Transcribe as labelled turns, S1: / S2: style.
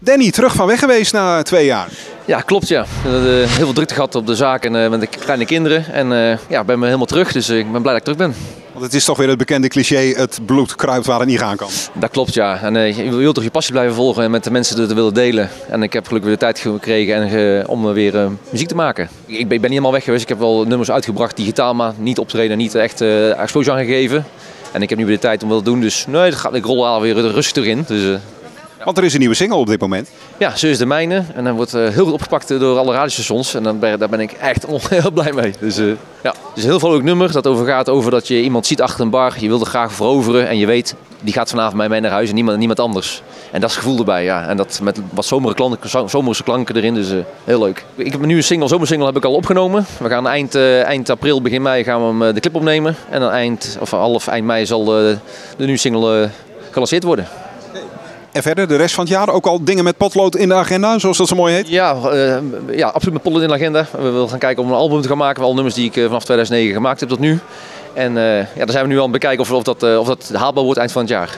S1: Danny, terug van weg geweest na 2 jaar.
S2: Ja, klopt ja. Heel veel drukte gehad op de zaak en met de kleine kinderen. En ja, ik ben helemaal terug, dus ik ben blij dat ik terug ben.
S1: Want het is toch weer het bekende cliché, het bloed kruipt waar het niet gaan kan.
S2: Dat klopt ja. En je wilt toch je passie blijven volgen en met de mensen te willen delen. En ik heb gelukkig weer de tijd gekregen om weer muziek te maken. Ik ben niet helemaal weg geweest. Ik heb wel nummers uitgebracht, digitaal, maar niet optreden, niet echt exposure aangegeven. En ik heb nu weer de tijd om dat te doen, dus nee, ik rol alweer rustig terug in. Dus,
S1: Want er is een nieuwe single op dit moment.
S2: Ja, Ze is de mijne. En dan wordt heel goed opgepakt door alle radiostations. En daar ben ik echt heel blij mee. Dus ja, het is een heel vrolijk nummer dat gaat over dat je iemand ziet achter een bar. Je wil er graag veroveren en je weet, die gaat vanavond bij mij naar huis en niemand anders. En dat is het gevoel erbij, ja. En dat met wat zomerse klanken erin, dus heel leuk. Ik heb een nieuwe single, zomersingle heb ik al opgenomen. We gaan eind april, begin mei gaan we hem de clip opnemen. En dan eind mei zal de nieuwe single gelanceerd worden.
S1: En verder, de rest van het jaar ook al dingen met potlood in de agenda, zoals dat zo mooi heet?
S2: Ja, absoluut met potlood in de agenda. We willen gaan kijken om een album te gaan maken. Wel nummers die ik vanaf 2009 gemaakt heb tot nu. En daar zijn we nu al aan het bekijken of dat haalbaar wordt eind van het jaar.